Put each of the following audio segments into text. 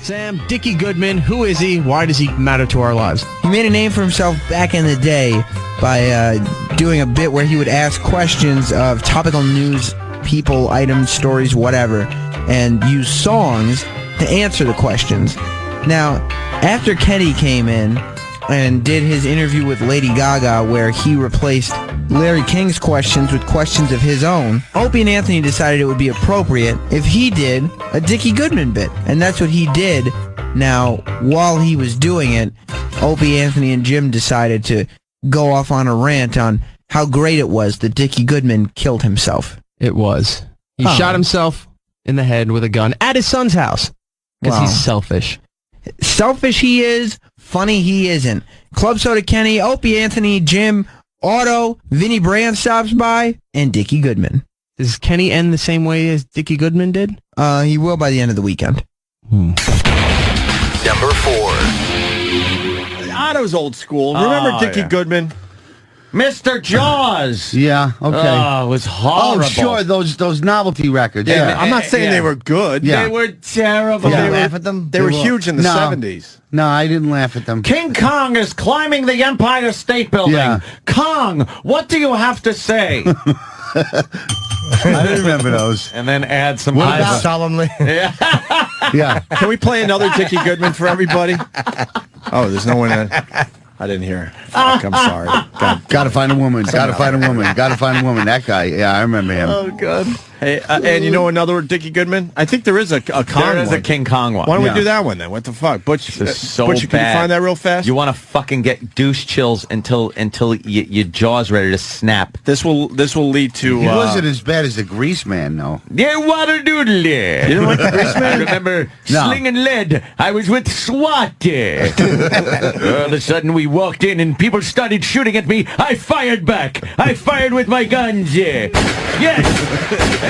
Sam, Dickie Goodman, who is he? Why does he matter to our lives? He made a name for himself back in the day by doing a bit where he would ask questions of topical news, people, items, stories, whatever, and use songs to answer the questions. Now, after Kenny came in and did his interview with Lady Gaga where he replaced Larry King's questions with questions of his own, Opie and Anthony decided it would be appropriate if he did a Dickie Goodman bit. And that's what he did. Now, while he was doing it, Opie, Anthony, and Jim decided to go off on a rant on how great it was that Dickie Goodman killed himself. It was. He shot himself in the head with a gun at his son's house because he's selfish. Selfish he is, funny he isn't. Club Soda Kenny, Opie, Anthony, Jim, Otto, Vinnie Brand stops by, and Dickie Goodman. Does Kenny end the same way as Dickie Goodman did? He will by the end of the weekend. Number 4. Otto's old school. Remember Dickie Goodman? Mr. Jaws. Yeah, okay. Oh, it was horrible. Oh, sure, those novelty records. Yeah, I'm not saying they were good. Yeah. They were terrible. Did you laugh at them? They were huge in the 70s. No, I didn't laugh at them. King Kong is climbing the Empire State Building. Yeah. Kong, what do you have to say? I didn't remember those. And then add some solemnly? Yeah. Can we play another Dickie Goodman for everybody? Oh, there's no one that... I didn't hear. Fuck, I'm sorry. Gotta find a woman. Gotta find a woman. Gotta find a woman. That guy. Yeah, I remember him. Oh, God. Hey, and you know another Dickie Goodman? I think there is a Kong There is one. a King Kong one. Why don't we do that one then? What the fuck? Butch, This is so Butch, can bad. you find that real fast? You want to fucking get douche chills until your jaw's ready to snap. This will lead to... He wasn't as bad as the Grease Man, though. Yeah, water doodle. You didn't like the Grease Man? I remember slinging lead. I was with SWAT. All of a sudden, we walked in and people started shooting at me. I fired back. I fired with my guns. Yes.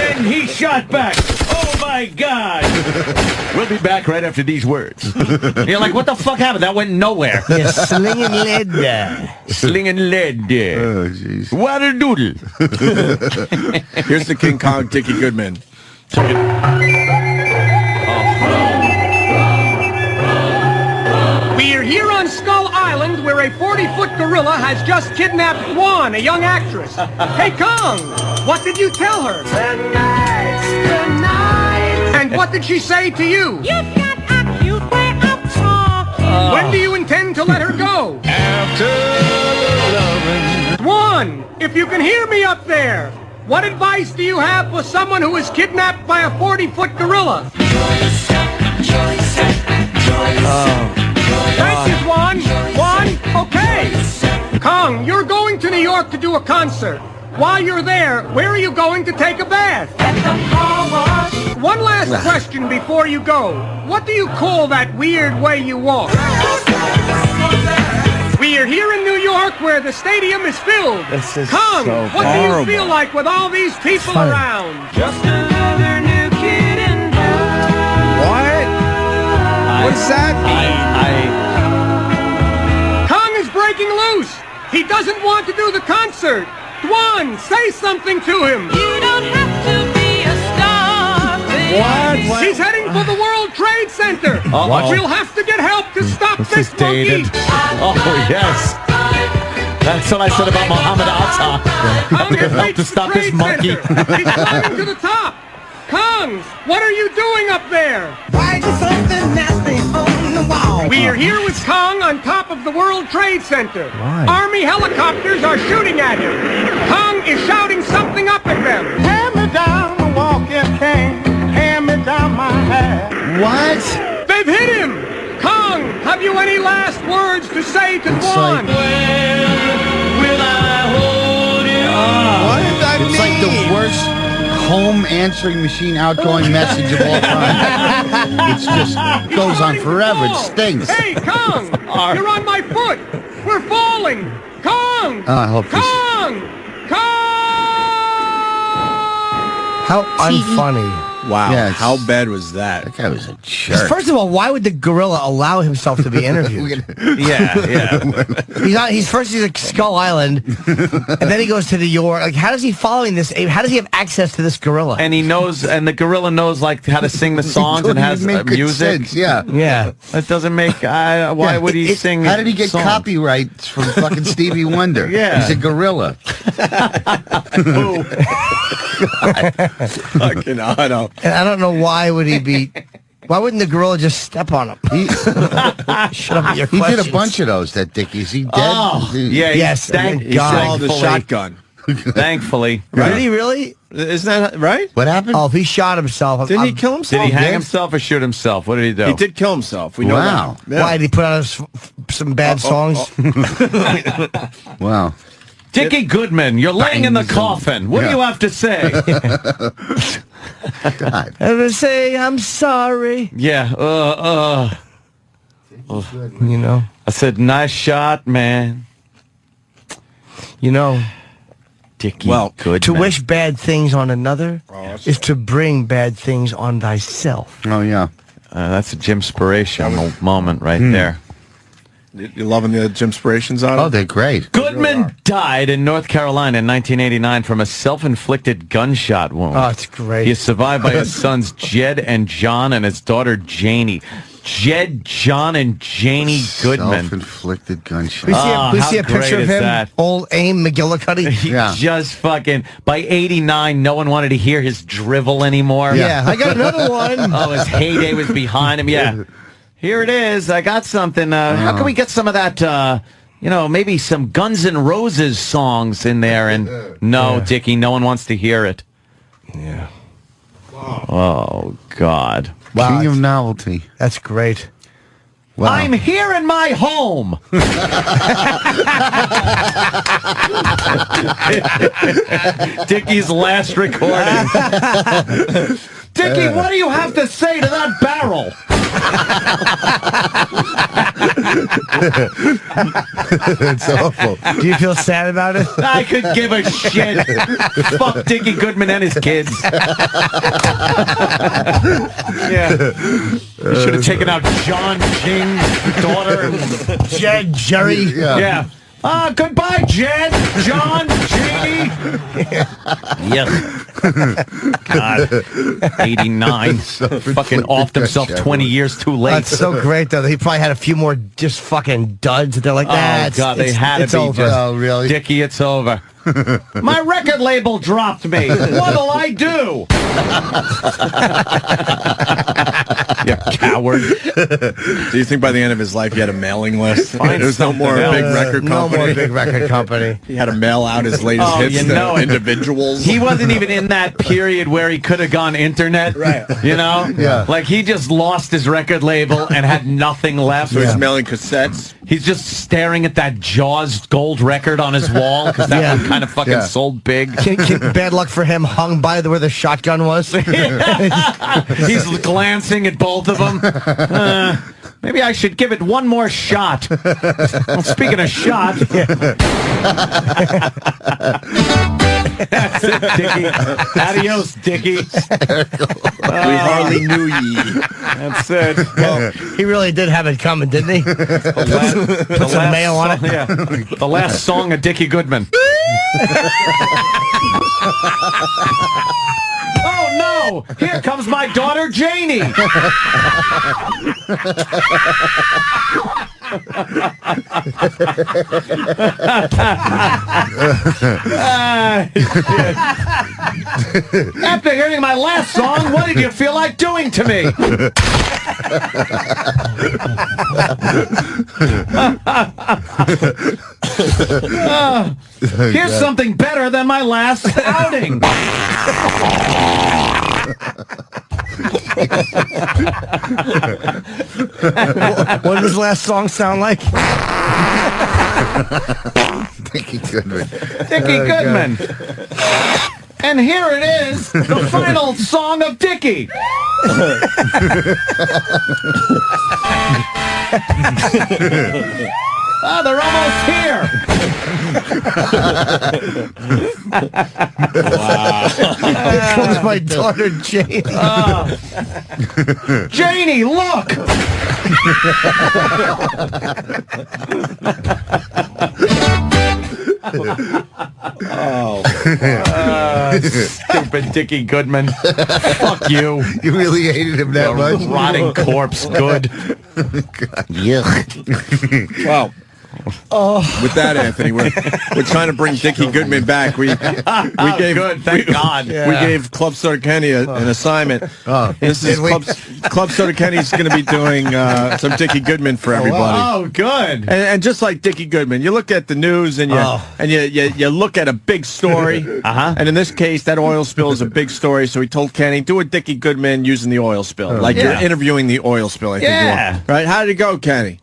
And he shot back. Oh, my God. We'll be back right after these words. You're like, what the fuck happened? That went nowhere. Yeah, slinging lead. Slinging lead. Oh, jeez. Water doodle. Here's the King Kong Dickie Goodman. We're here on Skull Island where a 40-foot gorilla has just kidnapped Juan, a young actress. Hey, Kong, what did you tell her? Tonight. And what did she say to you? You've got a cute way of talking. When do you intend to let her go? After loving. Juan, if you can hear me up there, what advice do you have for someone who is kidnapped by a 40-foot gorilla? Thank you, Juan. Juan, okay. Kong, you're going to New York to do a concert. While you're there, where are you going to take a bath? At the car wash. One last question before you go. What do you call that weird way you walk? We are here in New York where the stadium is filled. This is Kong, so what do you horrible. feel like with all these people around? Just another new kid in town. What? What does that mean? Kong is breaking loose. He doesn't want to do the concert. Juan, say something to him. You don't have to be a star, baby. What? He's heading for the World Trade Center. Uh-oh. We'll have to get help to stop This this is dated. monkey. Oh, yes. That's what I said about Muhammad Atta. Kong has Help reached to stop the this Trade monkey. Center. He's climbing to the top. Kong, what are you doing up there? We are here with Kong on top of the World Trade Center. Why? Army helicopters are shooting at him. Kong is shouting something up at them. Hand me down the walking cane, hand me down my hat. What? They've hit him. Kong, have you any last words to say to Juan? Will I hold you? What did that It's like the worst home answering machine outgoing message of all time. It just goes on forever. It stinks. Hey, Kong, you're on my foot. We're falling. Kong! I hope this... Kong! Kong! How unfunny. Wow. Yeah, How bad was that? That guy was a jerk. First of all, why would the gorilla allow himself to be interviewed? Yeah. He's at Skull Island, and then he goes to New York. Like, how is he following this? How does he have access to this gorilla? And he knows, and the gorilla knows like how to sing the songs and has Make good music. sense, yeah. Yeah. That doesn't make. Why would he sing? How did he get songs? copyrights from fucking Stevie Wonder? Yeah. He's a gorilla. Fucking Otto. And I don't know why would he be. Why wouldn't the gorilla just step on him? Shut up with your He questions. did a bunch of those, that Dickie. Is he dead? Oh, yeah. Yes, Thank thank He saw the thankfully. shotgun. Thankfully. Did he really? Isn't that right? What happened? Oh, if he shot himself. Didn't he kill himself? Did he hang Yes. himself or shoot himself? What did he do? He did kill himself. We know Wow. that. Yeah. Why did he put out some bad songs? Wow. Dickie Goodman, you're laying in the coffin. What do you have to say? God. I'm gonna say I'm sorry. Yeah. You know. I said, nice shot, man. You know. Dickie To Goodman. wish bad things on another is to bring bad things on thyself. Oh, yeah. That's a Jimspiration moment right there. You loving the Jimspirations on it? Oh, they're great. Goodman died in North Carolina in 1989 from a self-inflicted gunshot wound. Oh, it's great. He is survived by his sons Jed and John and his daughter Janie. Jed, John, and Janie Goodman. Self-inflicted gunshot. We see, Oh, we see how a picture great of is him, that? old Aim McGillicuddy. He Yeah. just fucking, by 89, no one wanted to hear his drivel anymore. Yeah, I got another one. Oh, his heyday was behind him. Yeah. Here it is. I got something. How can we get some of that, maybe some Guns N' Roses songs in there? And no, Dickie, no one wants to hear it. Yeah. Oh, God. Wow, King of novelty. that's great. Wow. I'm here in my home. Dickie's last recording. Dickie, what do you have to say to that barrel? It's awful. Do you feel sad about it? I could give a shit. Fuck Dickie Goodman and his kids. Yeah. You should have taken out John King's daughter. Jed, Jerry. Yeah. Goodbye, Jed, John, Jeannie. Yeah. God. 89. Fucking offed himself 20 years too late. That's so great, though. He probably had a few more just fucking duds. They're like, Oh, God, they had to it's be over. just... Oh, really? Dickie, it's over. My record label dropped me. What'll I do? You coward. Do you think by the end of his life he had a mailing list? Find There's no more something big else. record No company. more big record company. He had to mail out his latest Oh, hits you to know it. individuals. He wasn't even in that period where he could have gone internet. Right. You know? Yeah. Like, he just lost his record label and had nothing left. So he's mailing cassettes. He's just staring at that Jaws gold record on his wall because that Yeah. one kind of fucking sold big. Bad luck for him, hung by where the shotgun was. He's glancing at both of them. Maybe I should give it one more shot. Well, speaking of shot. That's it, Dickie. Adios, Dickie. We hardly knew ye. That's it. Well, he really did have it coming, didn't he? Put some mayo on it. Yeah. The last song of Dickie Goodman. Oh, no! Here comes my daughter, Janie! After hearing my last song, what did you feel like doing to me? Here's something better than my last outing. What did his last song sound like? Dickie Goodman. Dickie Goodman. And here it is, the final song of Dickie. Ah, they're almost here. Here comes my daughter, Janie. Janie, look. Stupid Dickie Goodman. Fuck you. You really hated him that much? Rotting corpse. Good. Yuck. Wow. With that, Anthony, we're trying to bring Dickie Goodman back. We gave good. Thank God. We gave Club Soda Kenny an assignment. This is Club Soda Kenny's going to be doing some Dickie Goodman for everybody. Oh, good. And just like Dickie Goodman, you look at the news and you look at a big story. And in this case, that oil spill is a big story. So he told Kenny, do a Dickie Goodman using the oil spill, like you're interviewing the oil spill. I think you are. Right? How did it go, Kenny?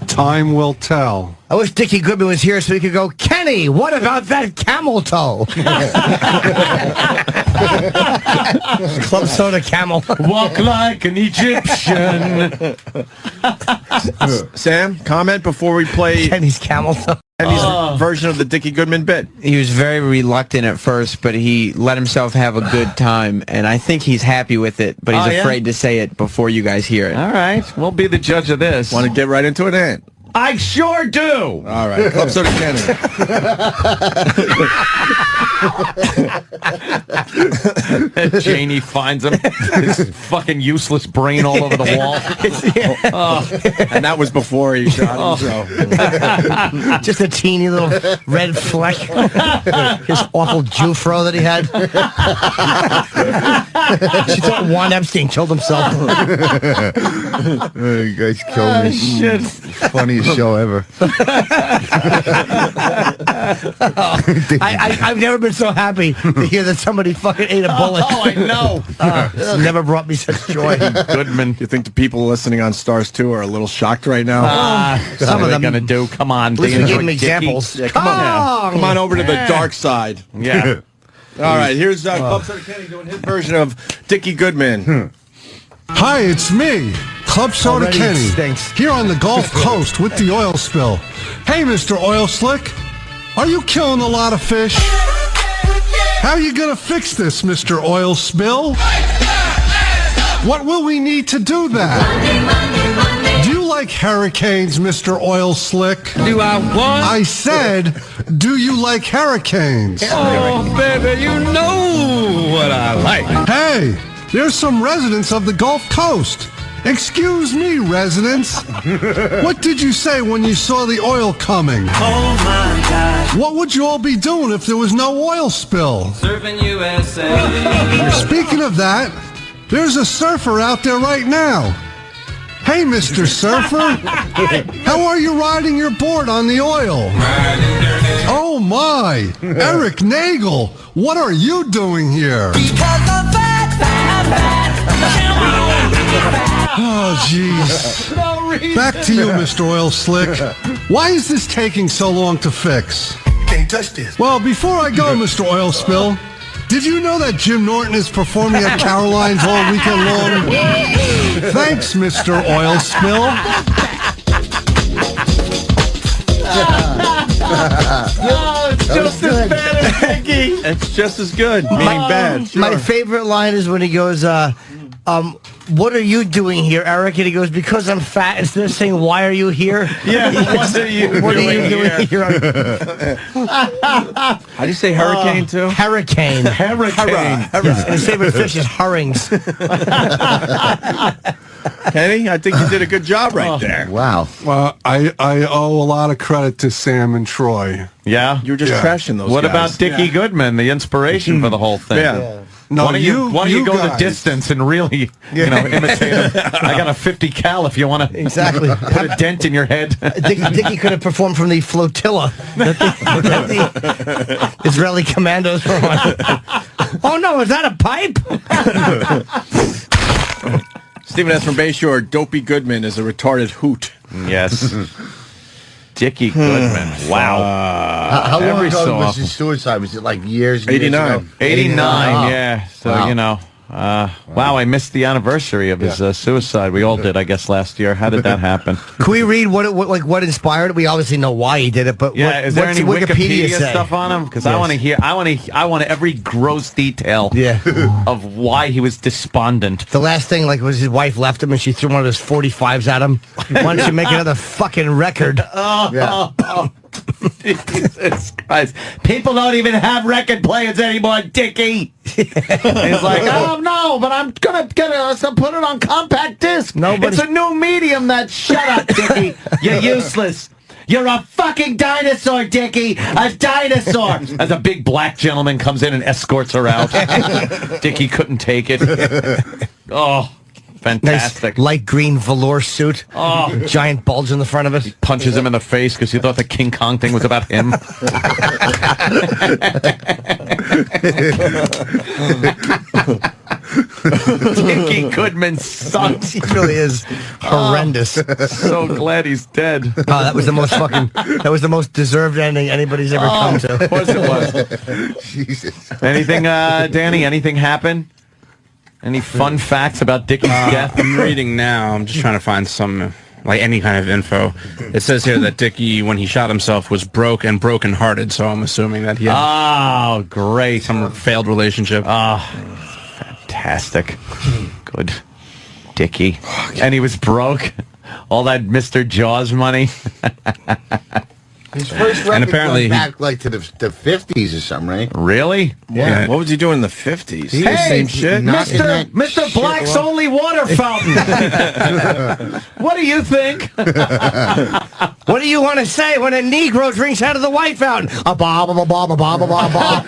Time will tell. I wish Dickie Goodman was here so he could go, Kenny, what about that camel toe? Club Soda Camel. Walk like an Egyptian. Sam, comment before we play Kenny's camel toe. Kenny's version of the Dickie Goodman bit. He was very reluctant at first, but he let himself have a good time, and I think he's happy with it, but he's afraid to say it before you guys hear it. All right. We'll be the judge of this. Want to get right into it, Ant? I sure do. All right. Club Soda Kenny. Janie finds him. His fucking useless brain all over the wall. And that was before he shot himself. Just a teeny little red fleck. His awful Jew-fro that he had. She thought Juan Epstein killed himself. You guys killed me. Shit. Funniest show ever. I've never been so happy to hear that somebody fucking ate a bullet. Oh, I know. It's never brought me such joy. Goodman. You think the people listening on Stars 2 are a little shocked right now? Some of them going to do. Come on. At least They we gave enjoy them Dickie. examples. Yeah, come on over to the dark side. Yeah. All right, here's Club Soda Kenny doing his version of Dickie Goodman. Hi, it's me, Club Soda Already Kenny, stinks. here on the Gulf Coast with the oil spill. Hey, Mr. Oil Slick, are you killing a lot of fish? How are you going to fix this, Mr. Oil Spill? What will we need to do that? Do you like hurricanes, Mr. Oil Slick? Do I what? I said, do you like hurricanes? Oh, baby, you know what I like. Hey, there's some residents of the Gulf Coast. Excuse me, residents. What did you say when you saw the oil coming? Oh my God. What would you all be doing if there was no oil spill? Surfing USA. Speaking of that, there's a surfer out there right now. Hey, Mr. Surfer. How are you riding your board on the oil? Oh my, Eric Nagel, what are you doing here? Oh, jeez. Back to you, Mr. Oil Slick. Why is this taking so long to fix? Can't touch this. Well, before I go, Mr. Oil Spill, did you know that Jim Norton is performing at Caroline's all weekend long? Thanks, Mr. Oil Spill. It's just as bad as Dickie. It's just as good, meaning bad. Sure. My favorite line is when he goes, what are you doing here, Eric? And he goes, because I'm fat. Instead of saying, why are you here? Yeah, what are you doing here? How do you say hurricane, too? Hurricane. Hurricane. Yes, and his favorite fish is herrings. Kenny, I think you did a good job right there. Wow. I owe a lot of credit to Sam and Troy. Yeah? You were just trashing those What guys. about Dickie Goodman, the inspiration for the whole thing? Yeah. No, why don't you go the guys. distance and really, imitate him? I got a 50 cal if you want to Exactly. put a dent in your head. Dickie could have performed from the flotilla that the Israeli commandos were on. Oh, no, is that a pipe? Stephen S. from Bayshore, Dopey Goodman is a retarded hoot. Yes. Dickie Goodman. Wow. How long Every ago so was often. his suicide? Was it like years and years 89. ago? 89, Oh. yeah. So, Wow. Wow, I missed the anniversary of his suicide. We all did, I guess, last year. How did that happen? Can we read what inspired it? We obviously know why he did it, but is there any Wikipedia say? stuff on him? Because I want to hear. I want every gross detail. Of why he was despondent. The last thing, was his wife left him and she threw one of those 45s at him. Why don't you make another fucking record? Jesus Christ. People don't even have record players anymore, Dickie. He's like, oh no, but I'm gonna put it on compact disc. It's a new medium. Shut up, Dickie. You're useless. You're a fucking dinosaur, Dickie. A dinosaur. As a big black gentleman comes in and escorts her out. Dickie couldn't take it. Oh, fantastic. Nice light green velour suit. Oh, giant bulge in the front of it. He punches him in the face because he thought the King Kong thing was about him. Dickie Goodman sucks. He really is horrendous. So glad he's dead. Oh, that was the most deserved ending anybody's ever come to. Of course it was. Jesus. Anything, Danny? Anything happen? Any fun facts about Dickie's death? I'm reading now. I'm just trying to find some, any kind of info. It says here that Dickie, when he shot himself, was broke and broken-hearted, so I'm assuming that he had great. some failed relationship. Fantastic. Good. Dickie. And he was broke. All that Mr. Jaws money. His first record apparently back to the 50s or something, right? Really? Yeah. What was he doing in the 50s? Hey, same shit. Mr. Black's only water fountain. What do you think? What do you want to say when a Negro drinks out of the white fountain? A bob, a bob, a bob, a bob, a bob.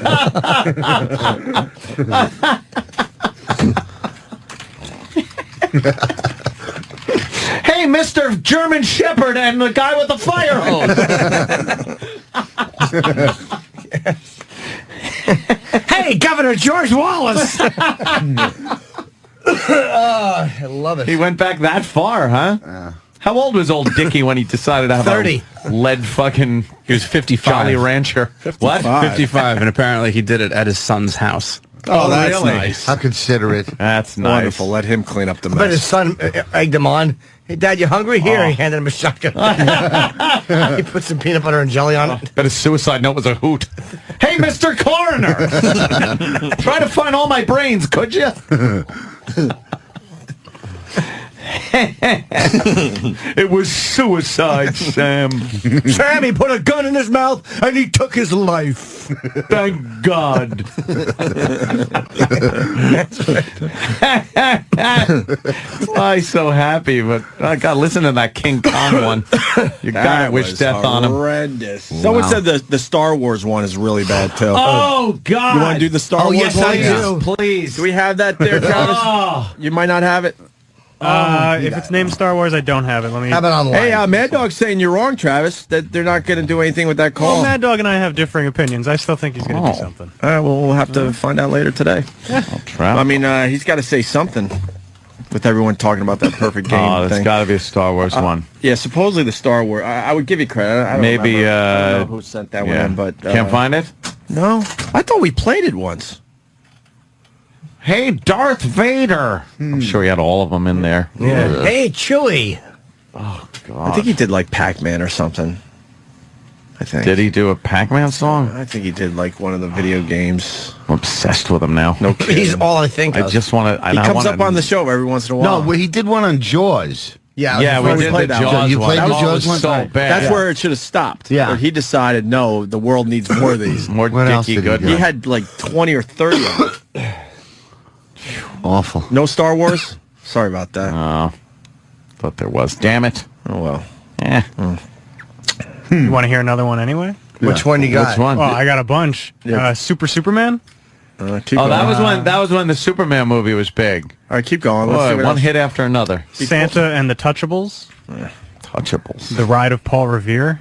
Hey, Mr. German Shepherd and the guy with the fire hose. Hey, Governor George Wallace. I love it. He went back that far, huh? How old was old Dickie when he decided to have 30. a lead fucking... He was 55. Jolly Rancher. 55. What? 55, and apparently he did it at his son's house. Oh, that's really? nice. How considerate. That's nice. Wonderful. Let him clean up the mess. But his son egged him on. Hey, Dad, you hungry? Here, he handed him a shotgun. He put some peanut butter and jelly on it. Bet his suicide note was a hoot. Hey, Mr. Coroner! Try to find all my brains, could you? It was suicide, Sam. Sam, he put a gun in his mouth and he took his life. Thank God. I'm so happy, but I got to listen to that King Kong one. You got to wish death on him. Horrendous. Someone said the Star Wars one is really bad too. Oh God! You want to do the Star Wars yes, one? I do. Please. Do we have that there, Travis? You might not have it. If it's named Star Wars, I don't have it. Let me. Have it online. Hey, Mad Dog's saying you're wrong, Travis. That they're not going to do anything with that call. Well, Mad Dog and I have differing opinions. I still think he's going to do something. Well, we'll have to find out later today. I mean, he's got to say something. With everyone talking about that perfect game Oh, thing. it's got to be a Star Wars one. Yeah, supposedly the Star Wars. I would give you credit. I don't Maybe. remember. I don't know who sent that one in, but Can't find it. No, I thought we played it once. Hey, Darth Vader. I'm sure he had all of them in there. Yeah. Hey, Chewie. Oh, God. I think he did like Pac-Man or something. I think. Did he do a Pac-Man song? I think he did like one of the video games. I'm obsessed with him now. No kidding. He's all I think I of. just want to... He comes up on the show every once in a while. No, well, he did one on Jaws. Yeah, we did the Jaws You one. played That the was Jaws one? so bad. That's where it should have stopped. Yeah. Where he decided, no, the world needs more of these. More What else Dickie did he Goodman. do? He had like 20 or 30 of them. Awful. No Star Wars? Sorry about that. Oh, thought there was. Damn it. Oh, well. Eh. You want to hear another one anyway? Which one you got? Which one? Oh, I got a bunch. Yeah. Superman? Keep Oh, going. that was when the Superman movie was big. All right, keep going. Let's see Boy, what one else. hit after another. Santa and the Touchables? Touchables. The Ride of Paul Revere?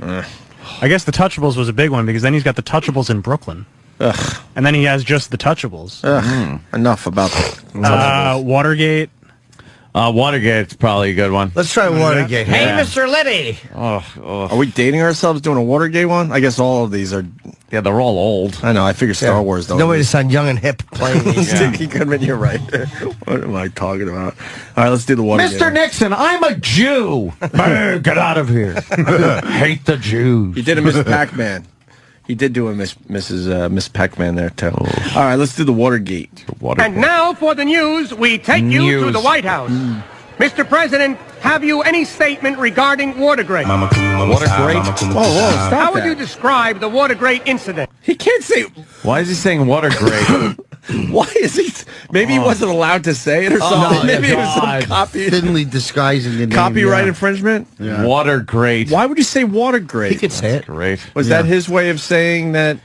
I guess the Touchables was a big one because then he's got the Touchables in Brooklyn. Ugh. And then he has just the Touchables. Ugh. Enough about that. Watergate. Watergate's probably a good one. Let's try Watergate. Hey, Mr. Liddy. Are we dating ourselves doing a Watergate one? I guess all of these are. Yeah, they're all old. I know. I figure Star Wars, though. No way to sound young and hip playing these. Dickie Goodman, you're right. What am I talking about? All right, let's do the Watergate. Mr. Nixon, I'm a Jew. Get out of here. Hate the Jews. He did a Miss Pac-Man. He did do a Miss Pac-Man there, too. All right, let's do the Watergate. And now for the news, we take you to the White House. Mr. President, have you any statement regarding Watergate? Watergate? Whoa, stop How would you describe the Watergate incident? He can't say... Why is he saying Watergate? Why is he... Maybe he wasn't allowed to say it or something. no, Maybe it was some God. copy... Thinly disguising the name. Copyright infringement? Yeah. Watergate. Why would you say Watergate? He could say it. Great. Was that his way of saying that...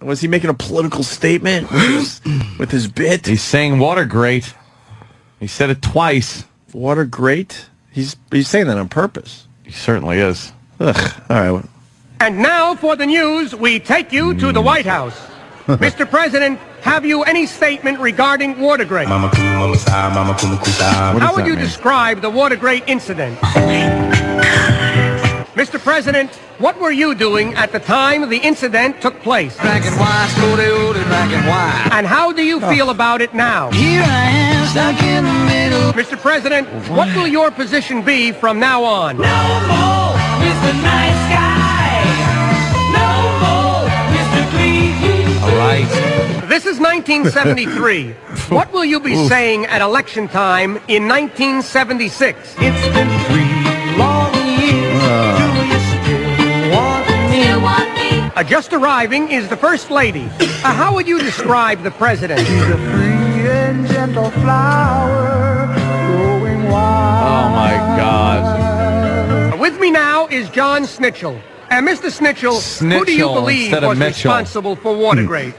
Was he making a political statement with his bit? He's saying Watergate. He said it twice. Watergate? He's saying that on purpose. He certainly is. Ugh. All right. And now for the news, we take you to the White House. Mr. President, have you any statement regarding Watergate? How would you describe the Watergate incident? Mr. President, what were you doing at the time the incident took place? Black and white, black and white. And how do you feel about it now? Here I am, stuck in the middle. Mr. President, what will your position be from now on? No more Mr. Nice Guy. No more Mr. Clean. All right. This is 1973. What will you be saying at election time in 1976? It's been 3 long years. Do you still want me? Still want me? Just arriving is the First Lady. How would you describe the President? She's a free and gentle flower, growing wild. Oh, my God. With me now is John Snitchell. And Mr. Snitchell, who do you Snitchell believe instead of was Mitchell. responsible for Watergate?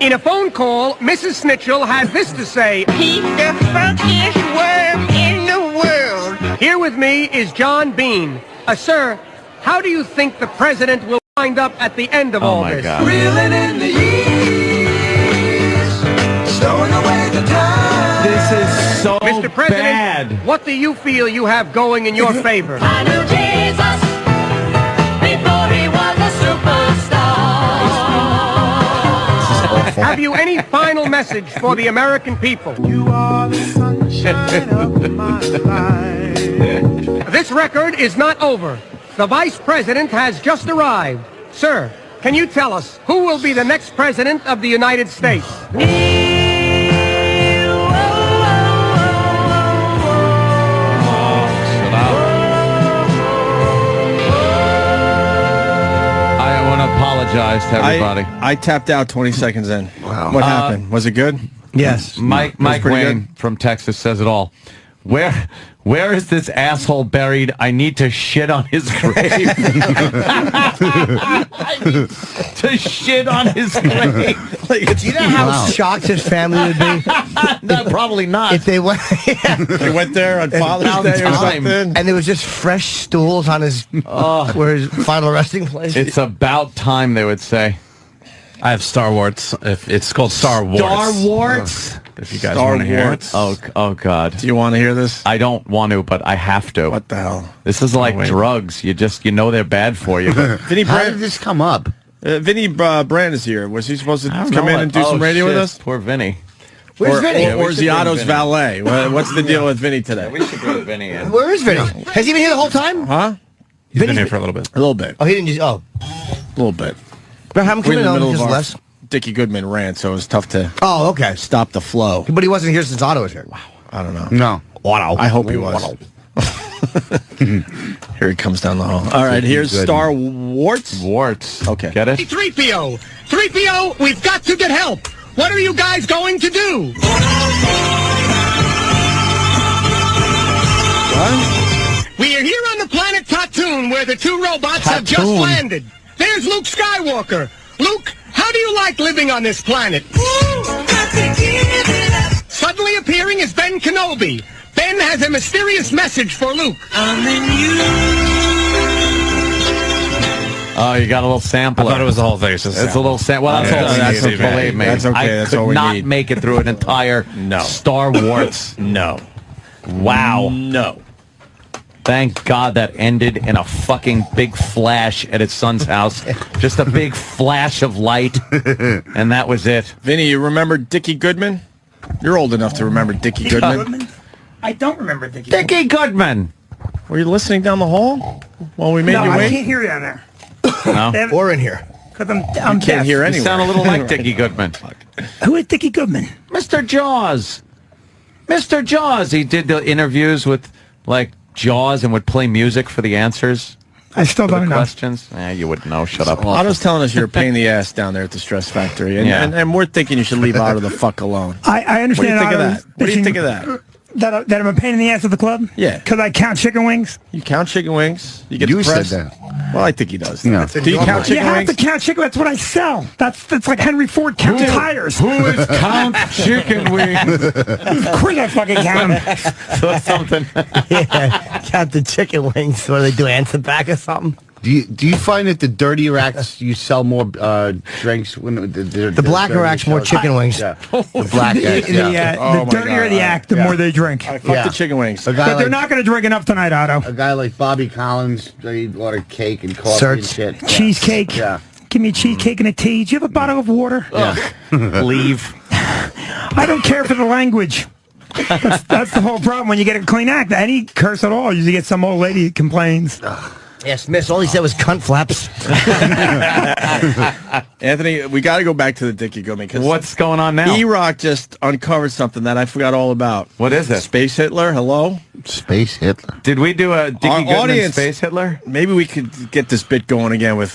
In a phone call, Mrs. Snitchell had this to say. He's the funkiest worm in the world. Here with me is John Bean. Sir, how do you think the President will wind up at the end of all my this? God. Reeling in the years. Stowing away the time. This is so Mr. President, bad. what do you feel you have going in your favor? I knew Jesus before he was a superstar. Have you any final message for the American people? You are the sunshine of my life. This record is not over. The Vice President has just arrived. Sir, can you tell us who will be the next President of the United States? I want to apologize to everybody. I tapped out 20 seconds in. Wow. What happened? Was it good? Yes. Mike pretty Wayne from Texas says it all. Where is this asshole buried? I need to shit on his grave. I need to shit on his grave. Do you know how shocked his family would be? No, probably not. If they went, They went there on Father's Day or something. and there was just fresh stools on his where his final resting place. It's about time, they would say. I have Star Wars. If it's called Star Wars. Star Wars? If you guys want to hear it. Oh, God. Do you want to hear this? I don't want to, but I have to. What the hell? This is like drugs. You know they're bad for you. But Vinny How Brand, did this come up? Vinny Brand is here. Was he supposed to come in and do some radio with us? Poor Vinny. Where's Vinny? Or Ziato's valet? What's the deal with Vinny today? We should bring Vinny in. Where is Vinny? Has he been here the whole time? Huh? He's been here for a little bit. A little bit. Oh, he didn't just. Oh, A little bit. but how come We're in the on middle of just our less? Dickie Goodman rant, so it was tough to Oh, okay. stop the flow. But he wasn't here since Otto was here. Wow. I don't know. No. I hope he was. Here he comes down the hall. All right, here's Star Warts. Warts. Okay. Get it? 3PO! 3PO, we've got to get help! What are you guys going to do? What? We are here on the planet Tatooine, where the 2 robots have just landed. There's Luke Skywalker. Luke, how do you like living on this planet? Suddenly appearing is Ben Kenobi. Ben has a mysterious message for Luke. Oh, you got a little sampler. I thought it was the whole thing. It's a little sample. Well, that's all we need. okay. Believe me. That's okay. I That's could all we not need. make it through an entire Star Wars. No. Wow. No. Thank God that ended in a fucking big flash at his son's house. Just a big flash of light, and that was it. Vinny, you remember Dickie Goodman? You're old enough to remember Dickie Goodman. I don't remember Dickie. Dickie Goodman! Were you listening down the hall while we made you wait? I can't hear down there. No? Or in here. Because I'm Can't deaf. hear You anywhere. sound a little like Dickie Goodman. Who is Dickie Goodman? Mr. Jaws. Mr. Jaws. He did the interviews with, like, Jaws and would play music for the answers. I still For the don't know. questions. You wouldn't know. Shut up. Otto's telling us you're a pain in the ass down there at the Stress Factory, and, Yeah. and we're thinking you should leave Otto the fuck alone. I What do you understand. think of Otto's that? What do you bitching think of that? That I'm a pain in the ass at the club? Yeah. Because I count chicken wings? You count chicken wings? You get You said depressed? that. Well, I think he does. Yeah. Do you count You chicken have wings? to count chicken. That's what I sell. That's like Henry Ford count tires. Who is Count Chicken Wings? Of course I fucking count them. So something. Yeah, count the chicken wings. What do they do? Answer back or something? Do you find that the dirtier acts you sell more drinks when the blacker dirty acts more shows? chicken wings. Yeah, the black acts. The Yeah. dirtier the act, the more they drink. Fuck Yeah. the chicken wings. A guy But they're like not going to drink enough tonight, Otto. a guy like Bobby Collins, he ordered cake and coffee and Certs. shit. Yeah. Cheesecake. Yeah. Give me a cheesecake and a tea. Do you have a bottle of water? Leave. I don't care for the language. That's the whole problem when you get a clean act. Any curse at all, you get some old lady who complains. Yes, miss. All he said was cunt flaps. Anthony, we got to go back to the Dickie Goodman. What's going on now? E-Rock just uncovered something that I forgot all about. What is it? Space Hitler, hello? Space Hitler. Did we do a Dickie Our Goodman audience- Space Hitler? Maybe we could get this bit going again with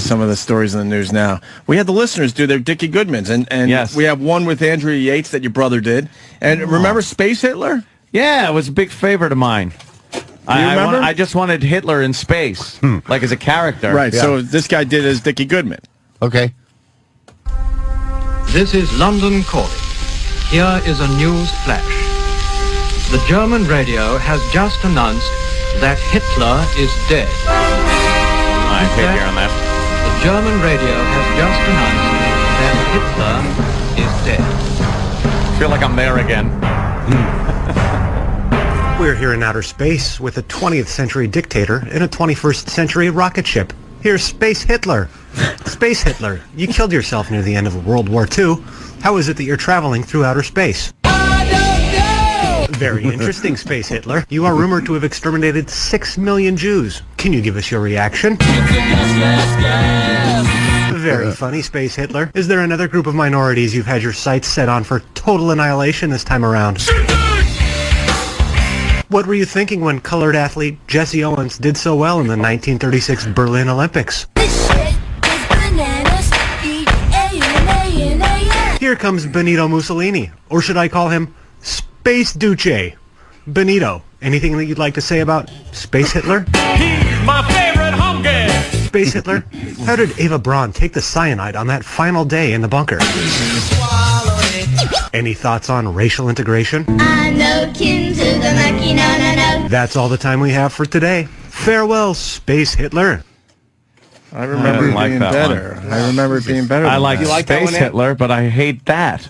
some of the stories in the news now. We had the listeners do their Dickie Goodmans, and Yes. we have one with Andrea Yates that your brother did. And remember Space Hitler? Yeah, it was a big favorite of mine. I remember? I just wanted Hitler in space, like as a character. Right, so this guy did as Dickie Goodman. Okay. This is London calling. Here is a news flash. The German radio has just announced that Hitler is dead. I hate hearing that. The German radio has just announced that Hitler is dead. I feel like I'm there again. We're here in outer space with a 20th century dictator in a 21st century rocket ship. Here's Space Hitler. Space Hitler, you killed yourself near the end of World War II. How is it that you're traveling through outer space? Very interesting, Space Hitler. You are rumored to have exterminated 6 million Jews. Can you give us your reaction? Very funny, Space Hitler. Is there another group of minorities you've had your sights set on for total annihilation this time around? What were you thinking when colored athlete Jesse Owens did so well in the 1936 Berlin Olympics? Here comes Benito Mussolini, or should I call him Space Duce? Benito, anything that you'd like to say about Space Hitler? He's my favorite honky. Space Hitler, how did Eva Braun take the cyanide on that final day in the bunker? Any thoughts on racial integration? That's all the time we have for today. Farewell, Space Hitler. I remember it being better. I remember it being better. I than like that. Space Hitler, but I hate that.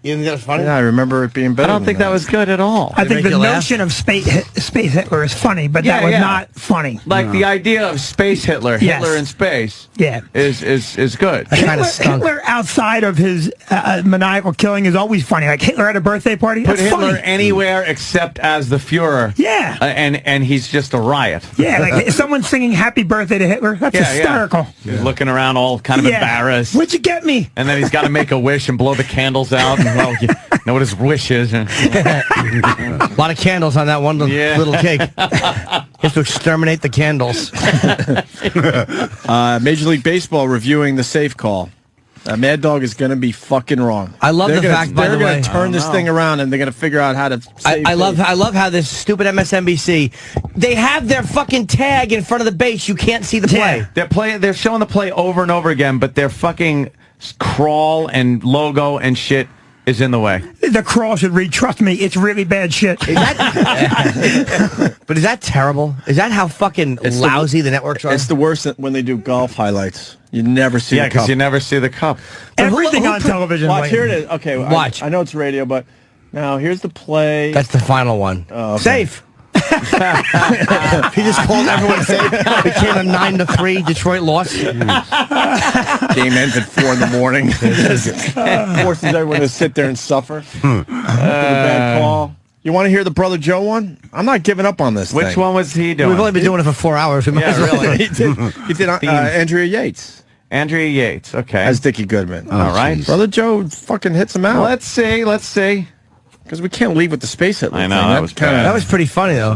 You think that was funny? Yeah, I remember it being better. I don't think that was good at all. I think the notion of space Hitler is funny, but that was not funny. Like the idea of Space Hitler, Yes. Hitler in space, Yeah. is good. Hitler outside of his maniacal killing is always funny. Like Hitler at a birthday party. Put That's Hitler funny. anywhere except as the Fuhrer. Yeah. And he's just a riot. Yeah, like if someone's singing "Happy Birthday" to Hitler, that's hysterical. He's looking around all kind of embarrassed. What'd you get me? And then he's got to make a wish and blow the candles out. And, well, you know what his wish is. A lot of candles on that one little cake. He has to exterminate the candles. Major League Baseball reviewing the safe call. Mad Dog is going to be fucking wrong. I love the fact, by the way, they're going to turn this thing around and they're going to figure out how to. I love how this stupid MSNBC, they have their fucking tag in front of the base. You can't see the play. They're showing the play over and over again, but their fucking crawl and logo and shit is in the way. The crawl should read, "Trust me, it's really bad shit." But is that terrible? Is that how fucking lousy the networks are? It's the worst when they do golf highlights. You never see the because cup. you never see the cup. Everything on television. Watch, like- here it is. Okay, Watch. I know it's radio, but Now, here's the play. That's the final one. Oh, okay. Safe. He just called everyone safe. Became a 9-3 Detroit loss. Game ends at 4 in the morning. Forces everyone to sit there and suffer. Bad call. You want to hear the Brother Joe one? I'm not giving up on this Which thing. one was he doing? We've only been doing it for 4 hours. Yeah, really. He did Andrea Yates. Andrea Yates, okay. As Dickie Goodman. All right. Geez. Brother Joe fucking hits him out. Let's see. Because we can't leave with the space Hitler I know, thing. that was kinda, That was pretty funny, though.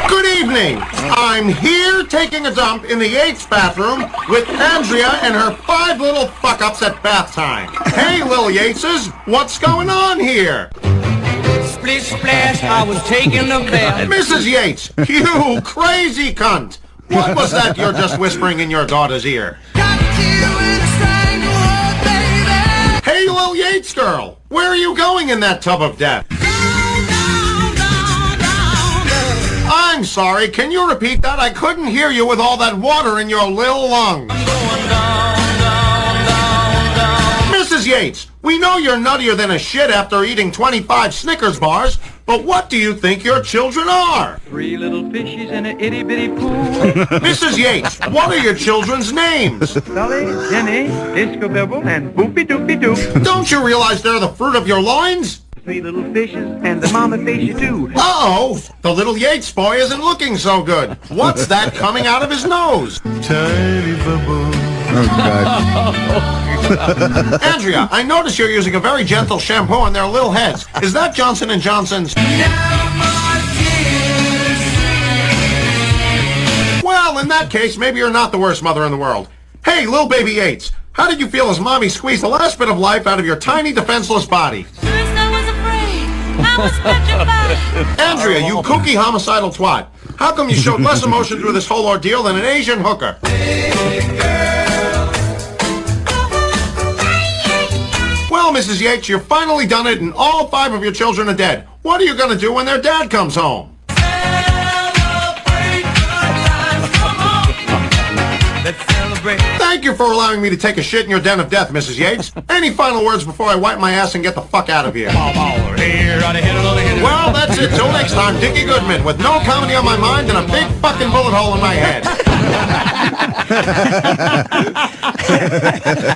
Good evening. I'm here taking a dump in the Yates bathroom with Andrea and her 5 little fuck-ups at bath time. Hey, little Yateses, what's going on here? Splish splash, I was taking a bath. Mrs. Yates, you crazy cunt. What was that you're just whispering in your daughter's ear? Hey, little Yates girl, where are you going in that tub of death? I'm sorry, can you repeat that? I couldn't hear you with all that water in your little lungs. Mrs. Yates, we know you're nuttier than a shit after eating 25 Snickers bars, but what do you think your children are? 3 little fishes in an itty-bitty pool. Mrs. Yates, what are your children's names? Sully, Jenny, Disco Bibble, and Boopy Doopy Doop. Don't you realize they're the fruit of your loins? 3 little fishes and the mama fish too. Uh-oh, the little Yates boy isn't looking so good. What's that coming out of his nose? Tiny bubble. Oh, God. Andrea, I notice you're using a very gentle shampoo on their little heads. Is that Johnson & Johnson's? Well, in that case, maybe you're not the worst mother in the world. Hey, little baby Yates, how did you feel as Mommy squeezed the last bit of life out of your tiny, defenseless body? Andrea, you kooky homicidal twat. How come you showed less emotion through this whole ordeal than an Asian hooker? Well, Mrs. Yates, you've finally done it and all 5 of your children are dead. What are you going to do when their dad comes home? Let's celebrate. Thank you for allowing me to take a shit in your den of death, Mrs. Yates. Any final words before I wipe my ass and get the fuck out of here? Well, that's it. Till next time, Dickie Goodman, with no comedy on my mind and a big fucking bullet hole in my head.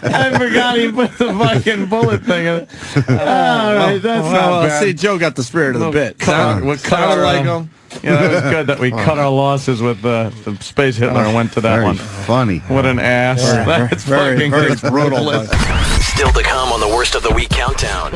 I forgot he put the fucking bullet thing in it. All right, that's not bad. See, Joe got the spirit of the bit. We'll cut our, like him. Yeah, that was good that we cut our losses with the Space Hitler and went to that Very one. funny. What an ass. That's very fucking brutal. Still to come on the Worst of the Week countdown.